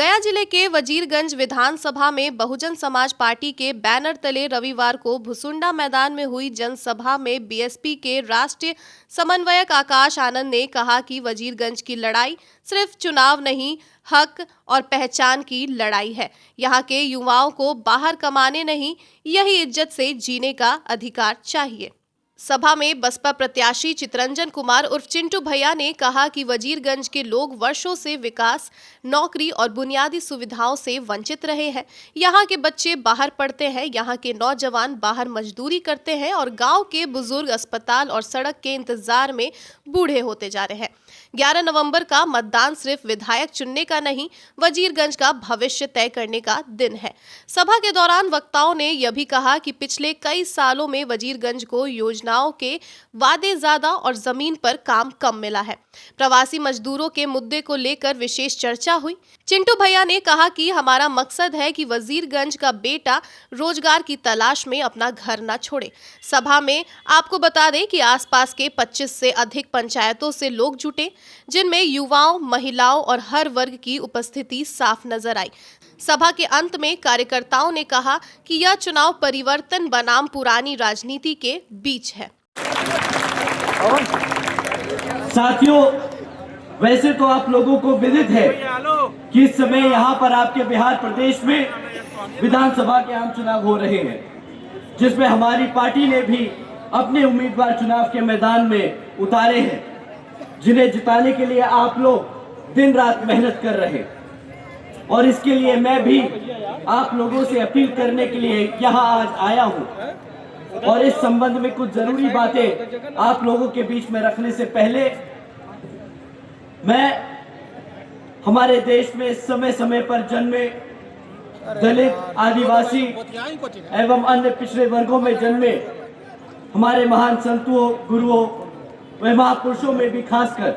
गया जिले के वजीरगंज विधानसभा में बहुजन समाज पार्टी के बैनर तले रविवार को भुसुंडा मैदान में हुई जनसभा में बीएसपी के राष्ट्रीय समन्वयक आकाश आनंद ने कहा कि वजीरगंज की लड़ाई सिर्फ चुनाव नहीं, हक और पहचान की लड़ाई है। यहाँ के युवाओं को बाहर कमाने नहीं, यही इज्जत से जीने का अधिकार चाहिए। सभा में बसपा प्रत्याशी चितरंजन कुमार उर्फ चिंटू भैया ने कहा कि वजीरगंज के लोग वर्षों से विकास, नौकरी और बुनियादी सुविधाओं से वंचित रहे हैं। यहाँ के बच्चे बाहर पढ़ते हैं, यहाँ के नौजवान बाहर मजदूरी करते हैं और गांव के बुजुर्ग अस्पताल और सड़क के इंतजार में बूढ़े होते जा रहे हैं। 11 नवंबर का मतदान सिर्फ विधायक चुनने का नहीं, वजीरगंज का भविष्य तय करने का दिन है। सभा के दौरान वक्ताओं ने यह भी कहा कि पिछले कई सालों में वजीरगंज को योजनाओं के वादे ज्यादा और जमीन पर काम कम मिला है। प्रवासी मजदूरों के मुद्दे को लेकर विशेष चर्चा हुई। चिंटू भैया ने कहा कि हमारा मकसद है कि वजीरगंज का बेटा रोजगार की तलाश में अपना घर न छोड़े। सभा में आपको बता दें कि आसपास के 25 से अधिक पंचायतों से लोग जुटे, जिनमें युवाओं, महिलाओं और हर वर्ग की उपस्थिति साफ नजर आई। सभा के अंत में कार्यकर्ताओं ने कहा कि यह चुनाव परिवर्तन बनाम पुरानी राजनीति के बीच है। साथियों, वैसे तो आप लोगों को विदित है कि इस समय यहाँ पर आपके बिहार प्रदेश में विधानसभा के आम चुनाव हो रहे हैं, जिसमें हमारी पार्टी ने भी अपने उम्मीदवार चुनाव के मैदान में उतारे हैं, जिन्हें जिताने के लिए आप लोग दिन रात मेहनत कर रहे हैं। और इसके लिए मैं भी आप लोगों से अपील करने के लिए यहाँ आज आया हूँ। और इस संबंध में कुछ जरूरी बातें आप लोगों के बीच में रखने से पहले मैं हमारे देश में समय समय पर जन्मे दलित, आदिवासी एवं अन्य पिछड़े वर्गों में जन्मे हमारे महान संतों, गुरुओं व महापुरुषों में भी खासकर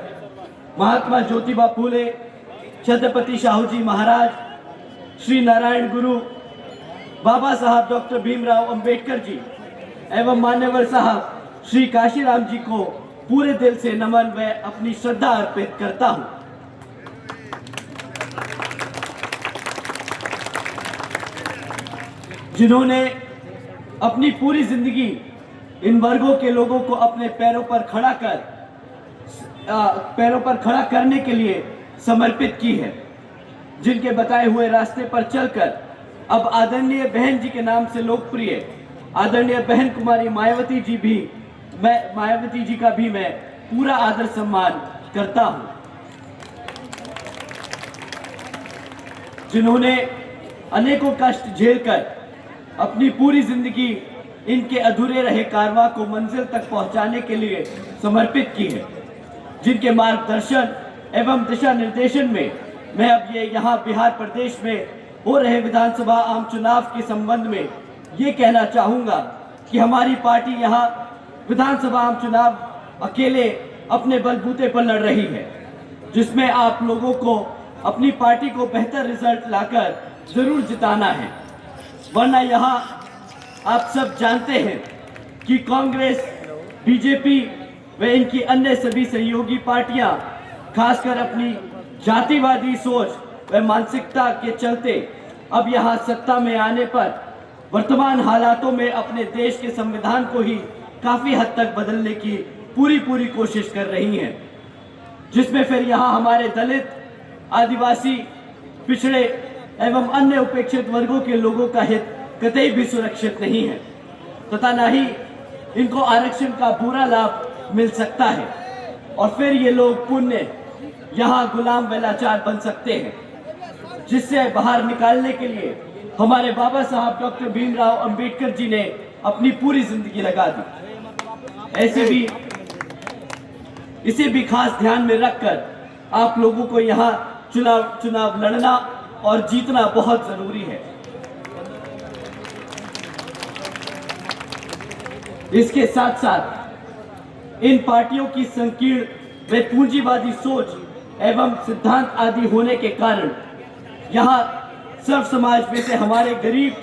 महात्मा ज्योतिबा फूले, छत्रपति शाहू जी महाराज, श्री नारायण गुरु, बाबा साहब डॉक्टर भीमराव अंबेडकर जी एवं मान्यवर साहब श्री काशीराम जी को पूरे दिल से नमन व अपनी श्रद्धा अर्पित करता हूं। जिन्होंने अपनी पूरी जिंदगी इन वर्गों के लोगों को अपने पैरों पर खड़ा करने के लिए समर्पित की है, जिनके बताए हुए रास्ते पर चलकर अब आदरणीय बहन जी के नाम से लोकप्रिय आदरणीय बहन कुमारी मायावती जी का भी मैं पूरा आदर सम्मान करता हूं, जिन्होंने अनेकों कष्ट झेलकर अपनी पूरी जिंदगी इनके अधूरे रहे कारवां को मंजिल तक पहुंचाने के लिए समर्पित की है, जिनके मार्गदर्शन एवं दिशा निर्देशन में मैं अब यहाँ बिहार प्रदेश में हो रहे विधानसभा आम चुनाव के संबंध में ये कहना चाहूँगा कि हमारी पार्टी यहाँ विधानसभा आम चुनाव अकेले अपने बलबूते पर लड़ रही है, जिसमें आप लोगों को अपनी पार्टी को बेहतर रिजल्ट लाकर जरूर जिताना है। वरना यहाँ आप सब जानते हैं कि कांग्रेस, बीजेपी व इनकी अन्य सभी सहयोगी पार्टियां खासकर अपनी जातिवादी सोच व मानसिकता के चलते अब यहाँ सत्ता में आने पर वर्तमान हालातों में अपने देश के संविधान को ही काफी हद तक बदलने की पूरी कोशिश कर रही हैं, जिसमें फिर यहाँ हमारे दलित, आदिवासी, पिछड़े एवं अन्य उपेक्षित वर्गों के लोगों का हित कतई भी सुरक्षित नहीं है तथा न ही इनको आरक्षण का पूरा लाभ मिल सकता है और फिर ये लोग पुण्य यहाँ गुलाम व लाचार बन सकते हैं, जिससे बाहर निकालने के लिए हमारे बाबा साहब डॉक्टर भीमराव अंबेडकर जी ने अपनी पूरी जिंदगी लगा दी। इसे भी खास ध्यान में रखकर आप लोगों को यहाँ चुनाव लड़ना और जीतना बहुत जरूरी है। इसके साथ साथ इन पार्टियों की संकीर्ण व पूंजीवादी सोच एवं सिद्धांत आदि होने के कारण यहाँ सर्व समाज में से हमारे गरीब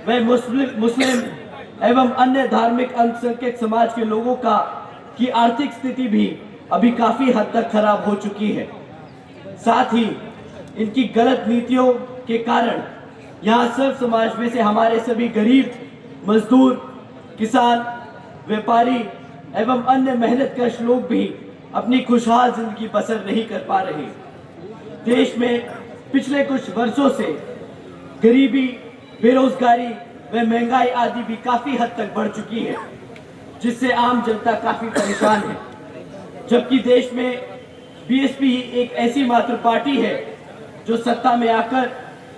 व मुस्लिम एवं अन्य धार्मिक अल्पसंख्यक समाज के लोगों की आर्थिक स्थिति भी अभी काफी हद तक खराब हो चुकी है। साथ ही इनकी गलत नीतियों के कारण यहाँ सर्व समाज में से हमारे सभी गरीब, मजदूर, किसान, व्यापारी एवं अन्य मेहनतकश लोग भी अपनी खुशहाल जिंदगी बसर नहीं कर पा रहे। देश में पिछले कुछ वर्षों से गरीबी, बेरोजगारी व महंगाई आदि भी काफी हद तक बढ़ चुकी है, जिससे आम जनता काफी परेशान है। जबकि देश में बीएसपी एक ऐसी मात्र पार्टी है जो सत्ता में आकर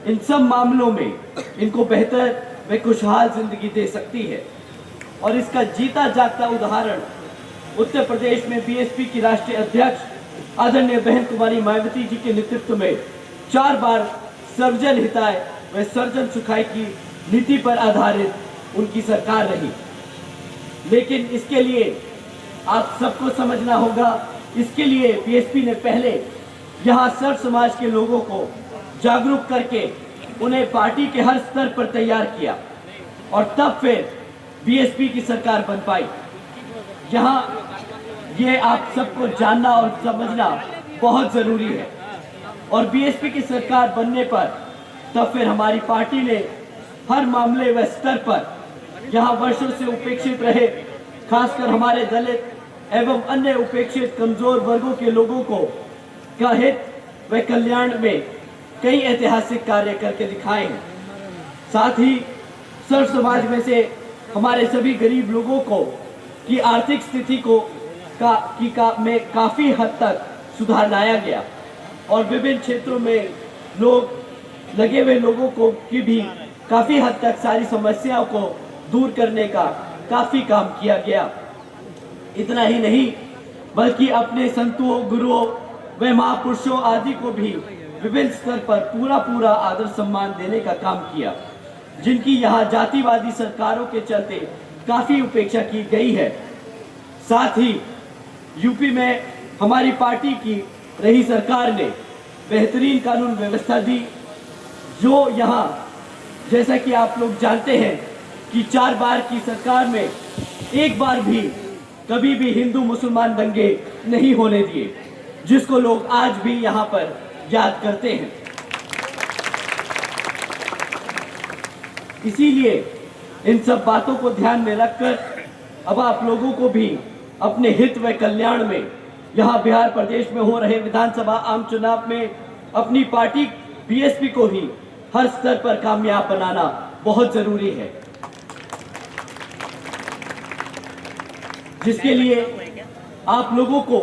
इन सब मामलों में इनको बेहतर व खुशहाल जिंदगी दे सकती है। और इसका जीता जागता उदाहरण उत्तर प्रदेश में बीएसपी की राष्ट्रीय अध्यक्ष आदरणीय बहन कुमारी मायावती जी के नेतृत्व में 4 बार सर्वजन हिताय व सर्वजन सुखाय की नीति पर आधारित उनकी सरकार रही। लेकिन इसके लिए आप सबको समझना होगा, इसके लिए बीएसपी ने पहले यहाँ सर्व समाज के लोगों को जागरूक करके उन्हें पार्टी के हर स्तर पर तैयार किया और तब फिर बीएसपी की सरकार बन पाई। यहाँ ये आप सबको जानना और समझना बहुत जरूरी है। और बीएसपी की सरकार बनने पर तब फिर हमारी पार्टी ने हर मामले व स्तर पर यहाँ वर्षों से उपेक्षित रहे, खासकर हमारे दलित एवं अन्य उपेक्षित कमजोर वर्गों के लोगों को का हित व कल्याण में कई ऐतिहासिक कार्य करके दिखाए हैं। साथ ही सर्व समाज में से हमारे सभी गरीब लोगों को की आर्थिक स्थिति को में काफी हद तक सुधार लाया गया और विभिन्न क्षेत्रों में लगे हुए लोगों को की भी काफी हद तक सारी समस्याओं को दूर करने का काफी काम किया गया। इतना ही नहीं बल्कि अपने संतों, गुरुओं व महापुरुषों आदि को भी विभिन्न स्तर पर पूरा आदर सम्मान देने का काम किया, जिनकी यहाँ जातिवादी सरकारों के चलते काफी उपेक्षा की गई है। साथ ही यूपी में हमारी पार्टी की रही सरकार ने बेहतरीन कानून व्यवस्था दी, जो यहाँ जैसा कि आप लोग जानते हैं कि 4 बार की सरकार में एक बार भी कभी भी हिंदू मुसलमान दंगे नहीं होने दिए, जिसको लोग आज भी यहाँ पर याद करते हैं। इसीलिए इन सब बातों को ध्यान में रखकर अब आप लोगों को भी अपने हित व कल्याण में यहाँ बिहार प्रदेश में हो रहे विधानसभा आम चुनाव में अपनी पार्टी बीएसपी को ही हर स्तर पर कामयाब बनाना बहुत जरूरी है, जिसके लिए आप लोगों को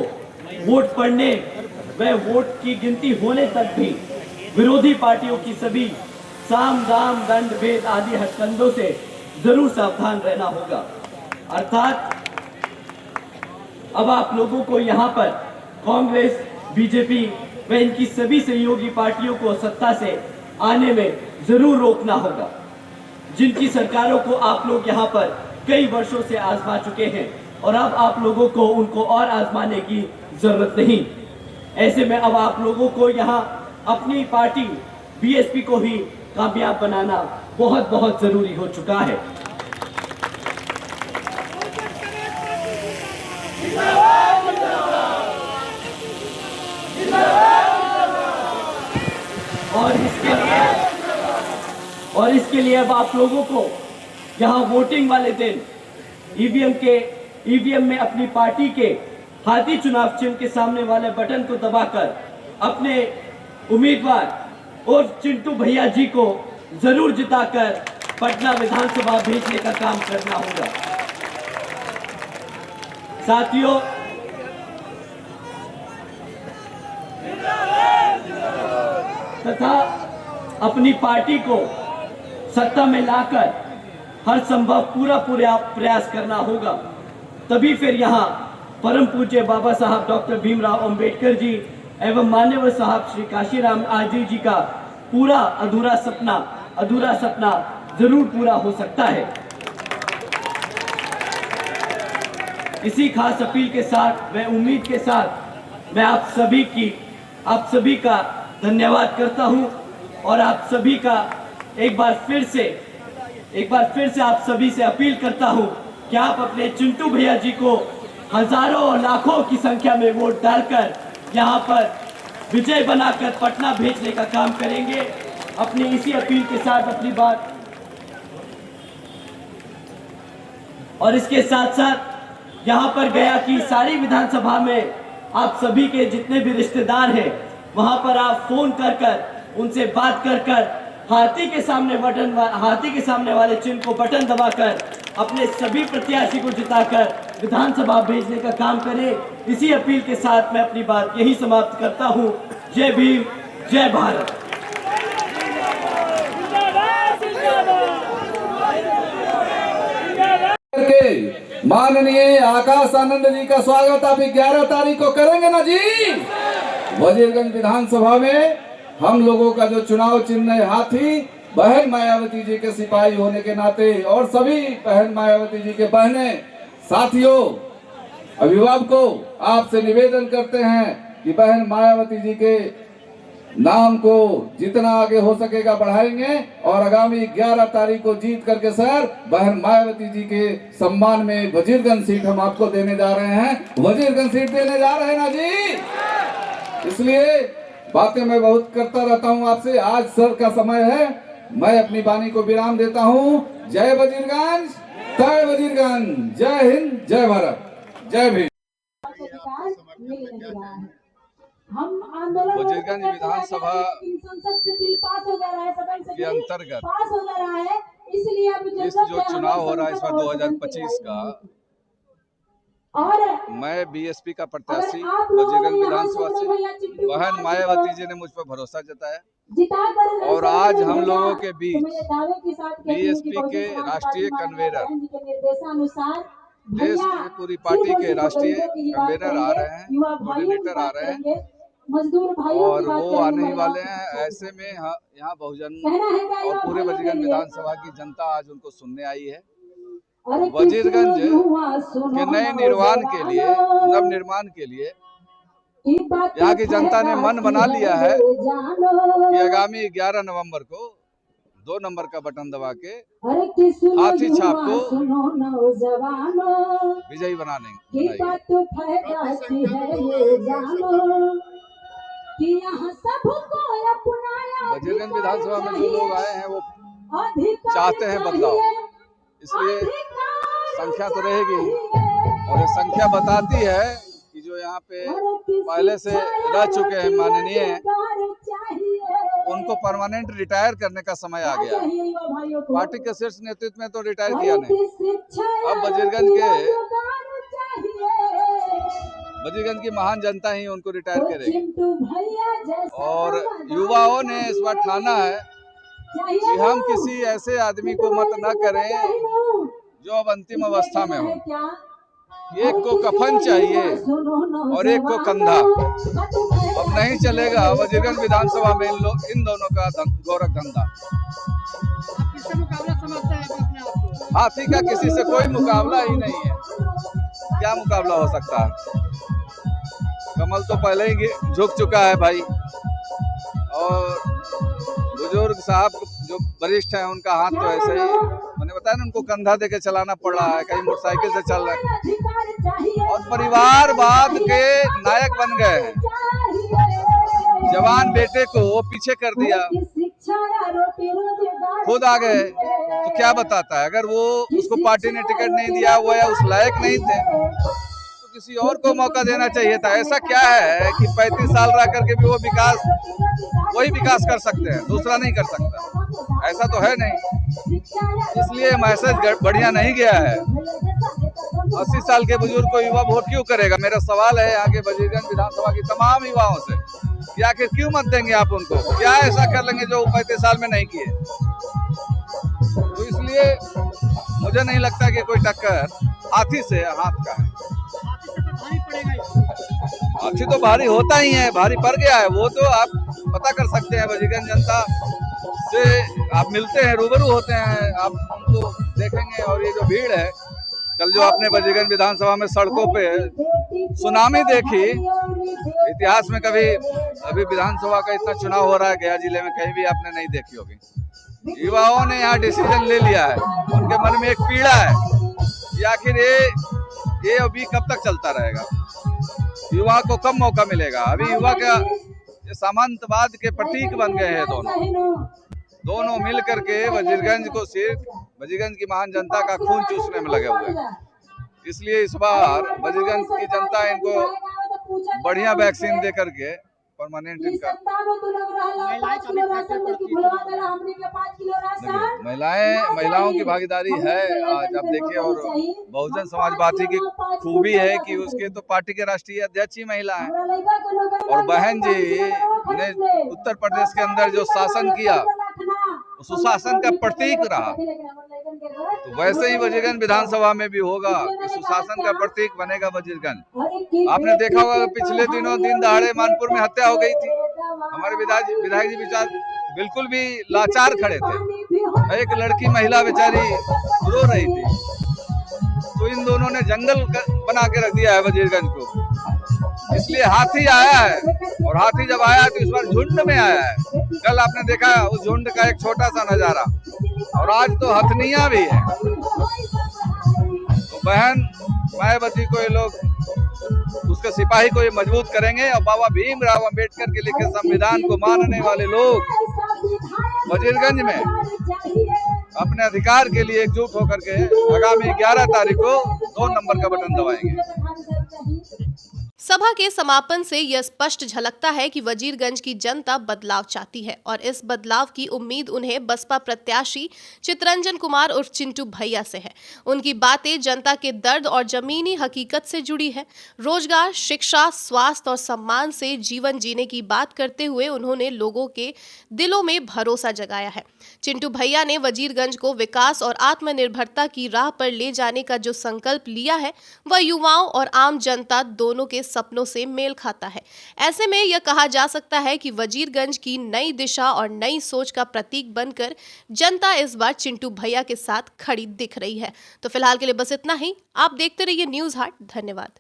वोट पड़ने व वोट की गिनती होने तक भी विरोधी पार्टियों की सभी साम दाम दंड भेद आदि हथकंडों से जरूर सावधान रहना होगा। अर्थात अब आप लोगों को यहाँ पर कांग्रेस, बीजेपी व इनकी सभी सहयोगी पार्टियों को सत्ता से आने में जरूर रोकना होगा, जिनकी सरकारों को आप लोग यहाँ पर कई वर्षों से आजमा चुके हैं और अब आप लोगों को उनको और आजमाने की जरूरत नहीं। ऐसे में अब आप लोगों को यहाँ अपनी पार्टी बीएसपी को ही कामयाब बनाना बहुत जरूरी हो चुका है। और इसके लिए अब आप लोगों को यहाँ वोटिंग वाले दिन ईवीएम में अपनी पार्टी के हाथी चुनाव चिन्ह के सामने वाले बटन को दबाकर अपने उम्मीदवार और चिंटू भैया जी को जरूर जिताकर पटना विधानसभा भेजने का काम करना होगा। साथियों, तथा अपनी पार्टी को सत्ता में लाकर हर संभव पूरा प्रयास करना होगा, तभी फिर यहाँ परम पूज्य बाबा साहब डॉक्टर भीमराव अंबेडकर जी एवं मान्यवर साहब श्री काशीराम आजी जी का पूरा अधूरा सपना जरूर पूरा हो सकता है। इसी खास अपील के साथ व उम्मीद के साथ मैं आप सभी का धन्यवाद करता हूं और आप सभी का एक बार फिर से आप सभी से अपील करता हूं कि आप अपने चिंटू भैया जी को हजारों और लाखों की संख्या में वोट डालकर यहां पर विजय बनाकर पटना भेजने का काम करेंगे। अपनी इसी अपील के साथ अपनी बात और इसके साथ साथ यहाँ पर गया कि सारी विधानसभा में आप सभी के जितने भी रिश्तेदार हैं वहाँ पर आप फोन कर उनसे बात कर हाथी के सामने वाले चिन्ह को बटन दबाकर अपने सभी प्रत्याशी को जिताकर विधानसभा भेजने का काम करें। इसी अपील के साथ मैं अपनी बात यही समाप्त करता हूँ। जय भीम, जय भारत। माननीय आकाश आनंद जी का स्वागत आप 11 तारीख को करेंगे ना जी। वजीरगंज विधानसभा में हम लोगों का जो चुनाव चिन्ह है हाथी, बहन मायावती जी के सिपाही होने के नाते और सभी बहन मायावती जी के बहने साथियों अभिभावकों आपसे निवेदन करते हैं कि बहन मायावती जी के नाम को जितना आगे हो सकेगा बढ़ाएंगे और आगामी 11 तारीख को जीत करके सर बहन मायावती जी के सम्मान में वजीरगंज सीट हम आपको देने जा रहे हैं। वजीरगंज सीट देने जा रहे हैं ना जी। इसलिए बातें मैं बहुत करता रहता हूं आपसे, आज सर का समय है, मैं अपनी वाणी को विराम देता हूं। जय वजीरगंज, जय वजीरगंज, जय हिंद, जय भारत, जय भीम। हम आंदोलन वजीरगंज विधानसभा के अंतर्गत पास हो जा रहा है, इसलिए अब इस जो चुनाव हो रहा है इस बार 2025 का, और मैं बीएसपी का प्रत्याशी वजीरगंज विधानसभा से बहन मायावती जी ने मुझ पर भरोसा जताया और आज हम लोगों के बीच बीएसपी के राष्ट्रीय कन्वीनर, देश की पूरी पार्टी के राष्ट्रीय कन्वीनर आ रहे हैं, कोऑर्डिनेटर आ रहे हैं और वो आने ही वाले हैं। ऐसे में यहाँ बहुजन और पूरे वजीरगंज विधानसभा की जनता आज उनको सुनने आई है। वजीरगंज के नए निर्माण के लिए, नव निर्माण के लिए यहाँ की जनता ने मन बना लिया है कि आगामी 11 नवंबर को 2 नंबर का बटन दबा के हाथी छाप को विजयी बनाएंगे। वजीरगंज विधानसभा में जो लोग आए हैं वो चाहते हैं बदलाव, इसलिए संख्या तो रहेगी और ये संख्या बताती है कि जो यहाँ पे पहले से रह चुके हैं माननीय, उनको परमानेंट रिटायर करने का समय आ गया। पार्टी के शीर्ष नेतृत्व में तो रिटायर किया नहीं, अब वजीरगंज की महान जनता ही उनको रिटायर करेगी। और युवाओं ने इस बार ठाना है कि हम किसी ऐसे आदमी को मत न करें जो अब अंतिम अवस्था में हो। एक को कफन चाहिए और एक को कंधा। अब नहीं चलेगा वजीरगंज विधानसभा में इन दोनों का गोरख धंधा। हाथी का किसी से कोई मुकाबला ही नहीं है, क्या मुकाबला हो सकता है। कमल तो पहले ही झुक चुका है भाई, और बुजुर्ग साहब जो वरिष्ठ हैं उनका हाथ तो ऐसे ही, मैंने बताया ना, उनको कंधा देके चलाना पड़ रहा है, कहीं मोटरसाइकिल से चल रहे हैं और परिवारवाद के नायक बन गए हैं। जवान बेटे को पीछे कर दिया, खुद आ गए, तो क्या बताता है। अगर वो उसको पार्टी ने टिकट नहीं दिया, वो या उस लायक नहीं थे, तो किसी और को मौका देना चाहिए था। ऐसा क्या है कि 35 साल रह करके भी वो वही विकास कर सकते हैं, दूसरा नहीं कर सकता, ऐसा तो है नहीं। इसलिए मैसेज बढ़िया नहीं गया है। 80 साल के बुजुर्ग को युवा वोट क्यों करेगा। मेरा सवाल है यहाँ के वजीरगंज विधानसभा की तमाम युवाओं से कि आखिर क्यों मत देंगे आप उनको, क्या ऐसा कर लेंगे जो 35 साल में नहीं किए। तो इसलिए मुझे नहीं लगता कि कोई टक्कर हाथी से हाथ का है। हाथी तो भारी होता ही है, भारी पड़ गया है, वो तो आप पता कर सकते हैं। वजीरगंज जनता से आप मिलते हैं, रूबरू होते हैं, आप उनको देखेंगे। और ये जो भीड़ है, कल जो आपने वजीरगंज विधानसभा में सड़कों पे सुनामी देखी, इतिहास में कभी अभी विधानसभा का इतना चुनाव हो रहा है गया जिले में कहीं भी आपने नहीं देखी होगी। युवाओं ने यहाँ डिसीजन ले लिया है, उनके मन में एक पीड़ा है कि आखिर ये अभी कब तक चलता रहेगा, युवा को कब मौका मिलेगा। अभी युवा का ये सामंतवाद के प्रतीक बन गए हैं। दोनों मिल करके वजीरगंज की महान जनता का खून चूसने में लगे हुए हैं। इसलिए इस बार वजीरगंज की जनता इनको बढ़िया वैक्सीन दे करके परमानेंट इनका महिलाओं की भागीदारी है आज आप देखिए। और बहुजन समाज पार्टी की खूबी है कि उसके तो पार्टी के राष्ट्रीय अध्यक्ष ही महिला है। और बहन जी ने उत्तर प्रदेश के अंदर जो शासन किया सुशासन का प्रतीक रहा, तो वैसे ही वजीरगंज विधानसभा में भी होगा कि सुशासन का प्रतीक बनेगा वजीरगंज। आपने देखा होगा पिछले दिनों दिन दहाड़े मानपुर में हत्या हो गई थी। हमारे विधायक जी बिल्कुल भी लाचार खड़े थे। एक लड़की महिला बेचारी रो रही थी, तो इन दोनों ने जंगल बना के रख दिया है वजीरगंज को। इसलिए हाथी आया है, और हाथी जब आया तो इस बार झुंड में आया है। कल आपने देखा उस झुंड का एक छोटा सा नजारा, और आज तो हथनियां भी है। तो बहन मायावती को ये लोग, उसके सिपाही को ये मजबूत करेंगे। और बाबा भीमराव अंबेडकर के लिखे संविधान को मानने वाले लोग वजीरगंज में अपने अधिकार के लिए एकजुट होकर के आगामी 11 तारीख को 2 नंबर का बटन दबाएंगे। सभा के समापन से यह स्पष्ट झलकता है कि वजीरगंज की जनता बदलाव चाहती है, और इस बदलाव की उम्मीद उन्हें बसपा प्रत्याशी चितरंजन कुमार उर्फ चिंटू भैया से है। उनकी बातें जनता के दर्द और जमीनी हकीकत से जुड़ी है। रोजगार, शिक्षा, स्वास्थ्य और सम्मान से जीवन जीने की बात करते हुए उन्होंने लोगों के दिलों में भरोसा जगाया है। चिंटू भैया ने वजीरगंज को विकास और आत्मनिर्भरता की राह पर ले जाने का जो संकल्प लिया है, वह युवाओं और आम जनता दोनों के सपनों से मेल खाता है। ऐसे में यह कहा जा सकता है कि वजीरगंज की नई दिशा और नई सोच का प्रतीक बनकर जनता इस बार चिंटू भैया के साथ खड़ी दिख रही है। तो फिलहाल के लिए बस इतना ही। आप देखते रहिए न्यूज़ हाट। धन्यवाद।